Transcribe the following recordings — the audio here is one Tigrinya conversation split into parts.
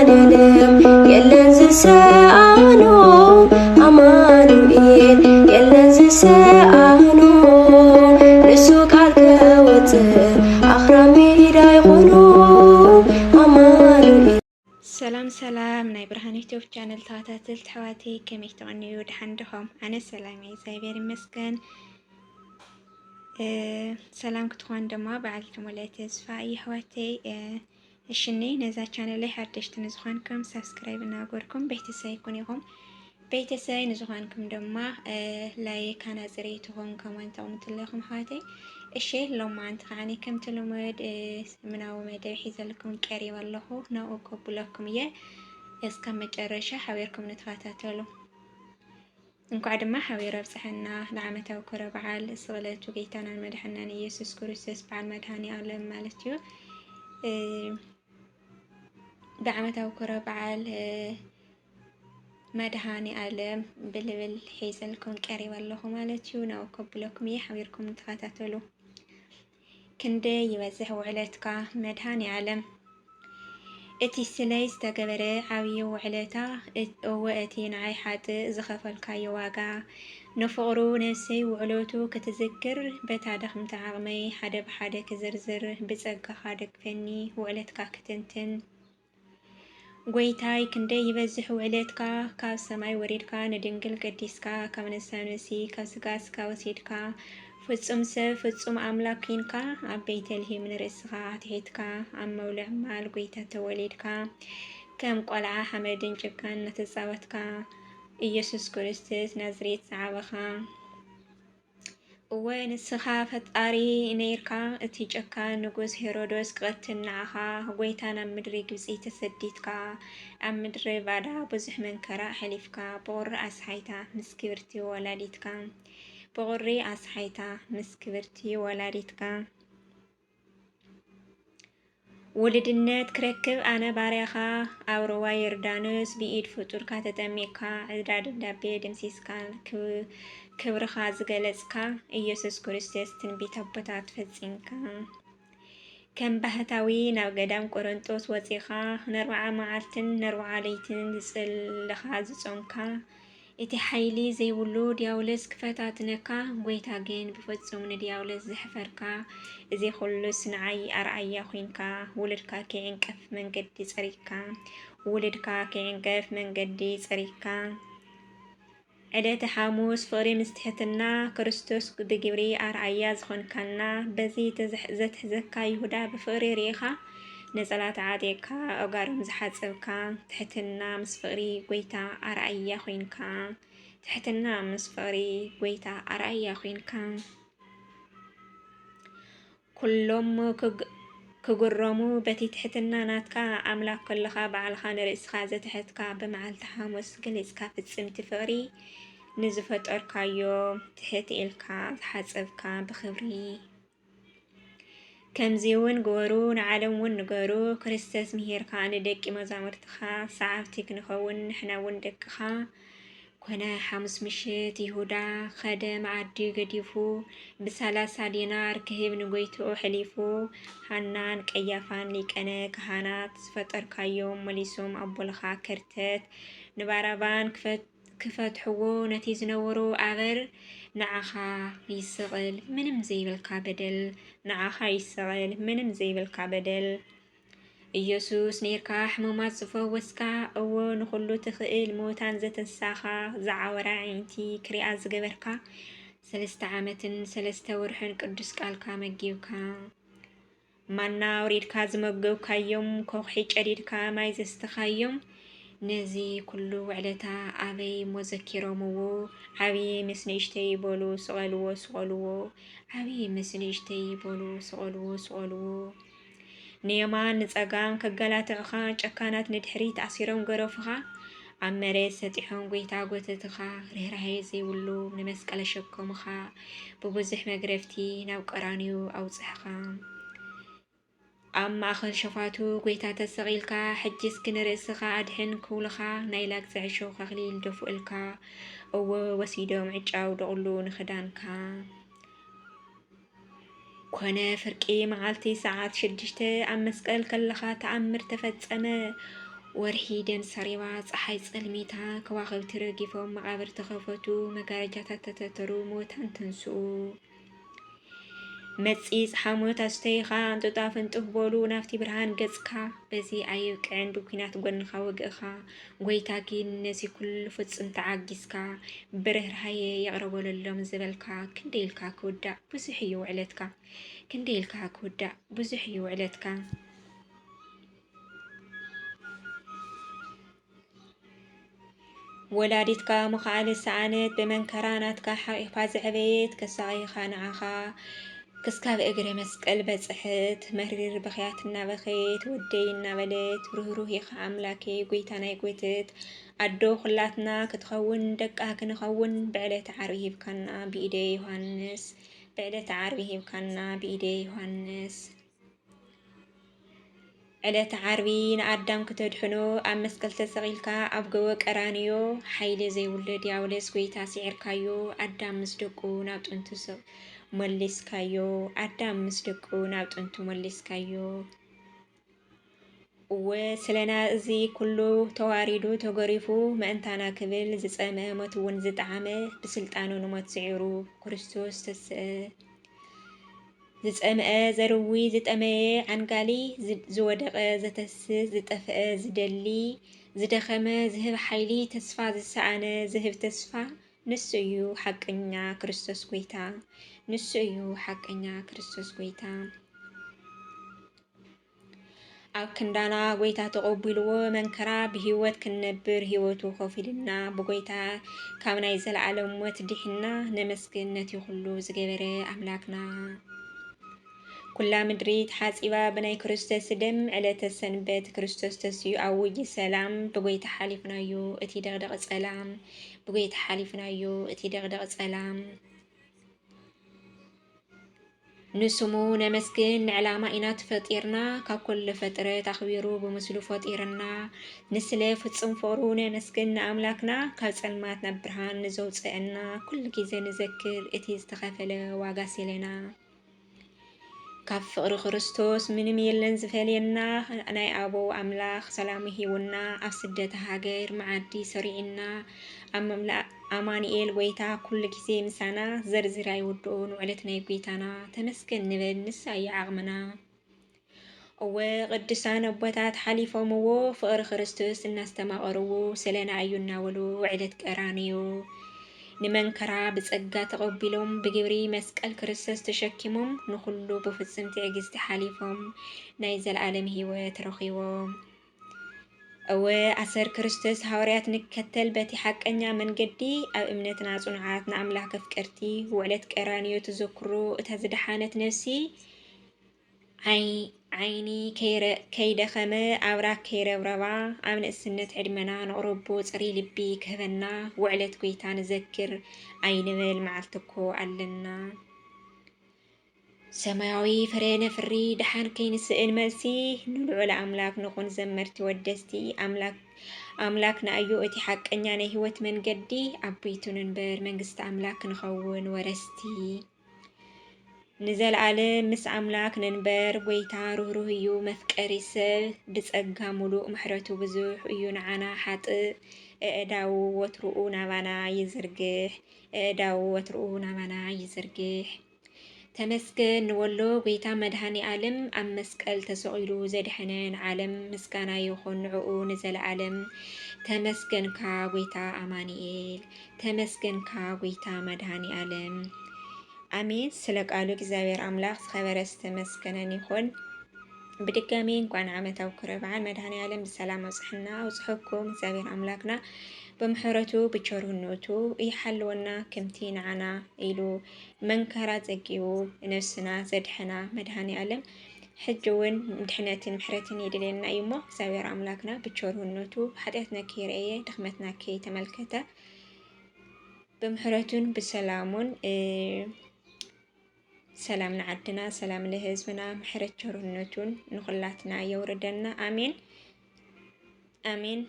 መድኃኔዓለም የለን ዝሰአኖ አማኑኤል የለን ዝሰአኖ ንሱ ካልከወፅእ ኣኽራን ሜዳ ይኾኑ አማኑኤል። ሰላም ሰላም ናይ ብርሃን ዩቲዩብ ቻነል ተኸታተልቲ ኣሕዋተይ ከመይ ትቕንዩ ድሓን ዲኹም? ኣነ ሰላም እየ እግዚኣብሔር ይመስገን። ሰላም ክትኾን ድማ በዓል ተሞላእ ተስፋ እዩ ኣሕዋተይ። እሽኒ ነዛ ቻነለይ ሓደሽቲ ንዝኾንኩም ሳብስክራይብ እናገበርኩም ቤተሰብ ይኩን ኢኹም። ቤተሰብ ንዝኾንኩም ድማ ላይክ ኣናፅሪትኹም ኮመንት ኣቕምጡለይኹም ኣሕዋተይ። እሺ ሎማዓንቲ ከዓኒ ከምቲ ልሙድ ምናዊ መደብ ሒዘልኩም ቀሪብ ኣለኹ ናብኡ ከብለኩም እየ እስካብ መጨረሻ ሓቢርኩም ንተኸታተሉ። እንኳዕ ድማ ሓቢሩ ኣብፅሐና ንዓመታዊ ክብረ በዓል ስቕለቱ ጌታናን መድሓኒናን ኢየሱስ ክርስቶስ በዓል መድኃኔዓለም ማለት እዩ። ብዓመታዊ ክብረ በዓል መድኃኔዓለም ብልብል ሒዘልኩም ቀሪብ ኣለኹ ማለት እዩ። ናብኡ ከብለኩም እየ ሓቢርኩም ንተኸታተሉ። ክንደይ ይበዝሕ ውዕለትካ መድኃኔዓለም እቲ ስለይ ዝተገበረ ዓብዪ ውዕለታ እወ እቲ ንዓይ ሓጥእ ዝኸፈልካዮ ዋጋ ንፍቕሩ ነፍሰይ ውዕሎቱ ክትዝክር በታ ደኽምቲ ዓቕመይ ሓደ ብሓደ ክዝርዝር ብፀጋኻ ደግፈኒ ውዕለትካ ክትንትን ጎይታይ ክንደይ ይበዝሕ ውዕለትካ ካብ ሰማይ ወሪድካ ንድንግል ቅዲስካ ካብ ነሳነሲ ካብ ስጋ ስጋ ወሲድካ ፍጹም ሰብ ፍጹም ኣምላክ ኮንካ ኣብ ቤተልሔም ንርእስኻ ትሒትካ ኣብ መውልዕ ማል ጎይታ ተወሊድካ ከም ቆልዓ ሓመድን ጭቃን እናተፃወትካ ኢየሱስ ክርስቶስ ናዝሬት ዝዓበኻ እወ ንስኻ ፈጣሪ ነይርካ እቲ ጨካ ንጉስ ሄሮዶስ ክቐትል ንዓኻ ጎይታ ናብ ምድሪ ግብፂ ተሰዲድካ ኣብ ምድሪ ባዳ ብዙሕ መንከራ ሓሊፍካ ብቑሪ ኣስሓይታ ምስ ክብርቲ ወላዲትካ ብቑሪ ኣስሓይታ ምስ ክብርቲ ወላዲትካ ውልድነት ክረክብ ኣነ ባርያኻ ኣብ ሩባ ዮርዳኖስ ብኢድ ፍጡርካ ተጠሚቕካ ዕዳ ደብዳቤ ድምሲስካ ክብርኻ ዝገለጽካ ኢየሱስ ክርስቶስ ትንቢት ኣቦታት ፈጺምካ ከም ባህታዊ ናብ ገዳም ቆሮንጦስ ወፂኻ ን40 መዓልትን ን40 ለይትን ዝጽልኻ ዝጾምካ እቲ ሓይሊ ዘይብሉ ዲያውሎስ ክፈታትነካ ጎይታ ግን ብፍጹም ንዲያውሎስ ዘሕፈርካ እዚ ኩሉስ ንዓይ ኣርኣያ ኮይንካ ውልድካ ከይዕንቀፍ መንገዲ ፀሪግካ ውልድካ ከይዕንቀፍ መንገዲ ፀሪግካ ዕለተ ሓሙስ ፍቕሪ ምስ ትሕትና ክርስቶስ ብግብሪ ኣርኣያ ዝኾንካና በዚ ዘትሕዘካ ይሁዳ ብፍቕሪ ርኢኻ ነፀላ ተዓጢቕካ ኣጋሮም ዝሓፀብካ ትሕትና ምስ ፍቕሪ ጎይታ ኣርኣያ ኮይንካ ትሕትና ምስ ፍቕሪ ጎይታ ኣርኣያ ኮይንካ ኩሎም ክጉረሙ በቲ ትሕትና ናትካ ኣምላክ ከለኻ ባዕልኻ ንርእስኻ ዘትሕትካ ብመዓልቲ ሓሙስ ገሊፅካ ፍጽምቲ ፍቕሪ ንዝፈጠርካዮ ትሕት ኢልካ ዝሓፀብካ ብኽብሪ ከምዚ እውን ግበሩ ንዓለም እውን ንገሩ ክርስቶስ ምሄርካ ንደቂ መዛሙርትኻ ሰዓብቲ ክንኸውን ንሕና እውን ደቅኻ ኮነ። ሓሙስ ምሽት ይሁዳ ኸደ መዓዲ ገዲፉ ብ30 ዲናር ክህብ ንጎይትኡ ሕሊፉ ሃናን ቀያፋን ሊቀነ ካህናት ዝፈጠርካዮም መሊሶም ኣቦልኻ ከርተት ንባራባን ክፈትሕዎ ነቲ ዝነበሩ ኣበር ንዓኻ ይስቕል ምንም ዘይብልካ በደል ንዓኻ ይስቕል ምንም ዘይብልካ በደል ኢየሱስ ነርካ ሕሙማት ዝፈወስካ እወ ንኹሉ ትኽእል ሙታን ዘተንሳኻ ዝዓወራ ዓይንቲ ክሪኣ ዝገበርካ 3 ዓመትን 3 ወርሕን ቅዱስ ቃልካ መጊብካ ማና ውሪድካ ዝመገብካዮም ኮኺ ጨዲድካ ማይ ዘስተኻዮም ነዚ ኩሉ ውዕለታ ኣበይ ሞዘኪሮምዎ ዓብዪ ምስ ንእሽተይ ይበሉ ስቐልዎ ስቐልዎ ዓብዪ ምስ ንእሽተይ ይበሉ ስቐልዎ ስቐልዎ ንየማን ንፀጋም ከገላትዑኻ ጨካናት ንድሕሪት ኣሲሮም ገረፉኻ ኣብ መሬት ሰጢሖም ጎይታ ጎተትኻ ርህራሄ ዘይብሉ ንመስቀል ኣሸከሙኻ ብብዙሕ መግረፍቲ ናብ ቀራንዮ ኣውፅሕኻ ኣብ ማእኸል ሸፋቱ ጎይታ ተሰቒልካ ሕጂስ ክንርእስኻ ኣድሕን ክብልኻ ናይ ላግ ዘዕሾ ኣኽሊል ደፍኡልካ እወ ወሲዶም ዕጫው ደቕሉ ንኽዳንካ ኮነ ፍርቂ መዓልቲ ሰዓት 6 ኣብ መስቀል ከለኻ ተኣምር ተፈጸመ ወርሒ ደም ሰሪባ ፀሓይ ፀልሚታ ከዋኸብቲ ረጊፎም መቃብር ተኸፈቱ መጋረጃታት ተተተሩ ሞታን ተንስኡ መፂፅ ሓሞት ኣስተይኻ እንጥጣ ፍንጥፍ በሉ ናፍቲ ብርሃን ገጽካ በዚ ኣይብቅዕን ብኩናት ጎንኻ ወግእኻ ጎይታ ግን ነዚ ኩሉ ፍጽም ተዓጊስካ ብርህራሄ የቕረበለሎም ዝበልካ ክንደይልካ ክውዳእ ብዙሕ እዩ ውዕለትካ ክንደይልካ ክውዳእ ብዙሕ እዩ ውዕለትካ ወላዲትካ መኻዓለ ሰዓነት በመንከራ ናትካ ሓቂፋ ዘዕበየት ከሳቂኻ ንዓኻ ክስካብ እግረ መስቀል በጽሕት መሪር በኽያት እናበኸየት ወደይ እናበለት ሩህሩህ ኢኻ ኣምላኬ ጎይታ ናይ ጎይትት ኣዶ ኩላትና ክትኸውን ደቃ ክንኸውን ብዕለት ዓርቢ ሂብካና ብኢደ ዮሃንስ ብዕለት ዓርቢ ሂብካና ብኢደ ዮሃንስ ዕለት ዓርቢ ንኣዳም ከተድሕኖ ኣብ መስቀል ተሰቂልካ ኣብ ገወ ቀራንዮ ሓይሊ ዘይብሉ ዲያብሎስ ጎይታ ሲዕርካዮ ኣዳም ምስ ደቁ ናብ ጥንቱ መሊስካዮ ኣዳም ምስ ደቁ ናብ ጥንቱ መሊስካዮ እወ ስለና እዚ ኩሉ ተዋሪዱ ተገሪፉ መእንታና ክብል ዝጸምአ ሞት እውን ዝጣዕመ ብስልጣኑ ንሞት ስዒሩ ክርስቶስ ተስአ ዝጸምአ ዘርዊ ዝጠመየ ዓንጋሊ ዝወደቐ ዘተስእ ዝጠፍአ ዝደሊ ዝደኸመ ዝህብ ሓይሊ ተስፋ ዝሰኣነ ዝህብ ተስፋ ንሱ እዩ ሓቀኛ ክርስቶስ ጎይታ ንሱ እዩ ሓቀኛ ክርስቶስ ጎይታ ኣብ ክንዳና ጎይታ ተቐቢልዎ መንከራ ብሂወት ክንነብር ሂወቱ ከፊልና ብጎይታ ካብ ናይ ዘለዓለም ሞት ድሒና ነመስግን ነቲ ኩሉ ዝገበረ ኣምላክና ኩላ ምድሪት ሓፂባ ብናይ ክርስቶስ ደም ዕለተ ሰንበት ክርስቶስ ተስዩ ኣብ ውይ ሰላም ብጎይታ ሓሊፍናዮ እቲ ደቕደቕ ጸላም ብጎይታ ሓሊፍናዮ እቲ ደቕደቕ ጸላም ንስሙ ነመስግን ንዕላማ ኢና ተፈጢርና ካብ ኩሉ ፍጥረት ኣኽቢሩ ብምስሉ ፈጢርና ንስለ ፍጹም ፍቅሩ ነመስግን ንኣምላክና ካብ ጸልማት ናብ ብርሃን ንዘውፅአና ኩሉ ግዜ ንዘክር እቲ ዝተኸፈለ ዋጋ ሲለና ካብ ፍቅሪ ክርስቶስ ምንም የለን ዝፈልየና ናይ ኣቦ ኣምላኽ ሰላም ሂቡና ኣብ ስደት ሃገር መዓዲ ሰሪዕና ኣማኒኤል ጎይታ ኩሉ ግዜ ምሳና ዘርዝር ኣይውድኡ ንዕለት ናይ ጎይታና ተመስገን ንብል ንሳ እዩ ዓቕምና እወ ቅዱሳን ኣቦታት ሓሊፎምዎ ፍቅሪ ክርስቶስ እናስተማቐርዎ ስለና እዩ እናበሉ ዕለት ቀራንዮ ንመንከራ ብጸጋ ተቐቢሎም ብግብሪ መስቀል ክርስቶስ ተሸኪሞም ንኩሉ ብፍጹም ትዕግስቲ ሓሊፎም ናይ ዘለዓለም ሂወት ረኺቦም እወ ኣሰር ክርስቶስ ሃዋርያት ንከተል በቲ ሓቀኛ መንገዲ ኣብ እምነትና ጽኑዓት ንኣምላክ ኣፍቀርቲ ውዕለት ቀራንዮ ተዘክሮ እታ ዝደሓነት ነፍሲ ዓይኒ ከይደኸመ ኣብራክ ከይረብረባ ኣብ ንእስነት ዕድመና ንቕረቦ ጽሪ ልቢ ክህበና ውዕለት ጎይታ ንዘክር ኣይንበል መዓልቲ እኮ ኣለና ሰማያዊ ፍሬ ነፍሪ ድሓን ከይንስእን መልሲ ንልዑል ኣምላክ ንኹን ዘመርቲ ወደስቲ ኣምላክና እዩ እቲ ሓቀኛ ናይ ህይወት መንገዲ ኣብ ቤቱ ንንበር መንግስቲ ኣምላክ ንኸውን ወረስቲ ንዘለዓለም ምስ ኣምላክ ንንበር ጎይታ ሩህሩህ እዩ መፍቀሪ ሰብ ብጸጋ ሙሉእ ምሕረቱ ብዙሕ እዩ ንዓና ሓጥእ እዳው ወትሩኡ ናባና ይዝርግሕ እዳው ወትሩኡ ናባና ይዝርግሕ ተመስገን ንወሎ ጎይታ መድሃኒ ዓለም ኣብ መስቀል ተሰቂሉ ዘድሐነን ዓለም ምስጋና ይኹን ንዕኡ ንዘለዓለም ተመስገንካ ጎይታ ኣማኒኤል ተመስገንካ ጎይታ መድሃኒ ዓለም አሜን። ስለ ቃሉ እግዚአብሔር አምላክ ዝኸበረ ዝተመስገነን ይኹን። ብድጋሚ እንኳን ዓመታዊ ክብረ በዓል መድኃኔዓለም ብሰላም አብጽሕና አውጽሕኩም። እግዚአብሔር አምላክና በምሕረቱ ብቸርነቱ ይሓልወና ከምቲ ንዓና ኢሉ መንከራ ዘጊቡ ነፍስና ዘድሐና መድኃኔዓለም ሕጂ እውን ድሕነትን ምሕረትን የድልየና እዩ እሞ እግዚአብሔር አምላክና ብቸርነቱ ኃጢአትና ከይረአየ ድኽመትና ከይተመልከተ በምሕረቱን ብሰላሙን ሰላም ንዓድና ሰላም ለህዝብና ምሕረት ቸርነቱን ንኹላትና የውርደና አሜን አሜን።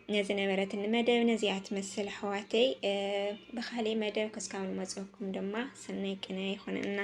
ነዚ ነበረት መደብ ነዚኣ ትመስል ኣሕዋተይ ብኻሊእ መደብ ክስካብ ንመፅአኩም ድማ ሰናይ ቅነ ይኹንና።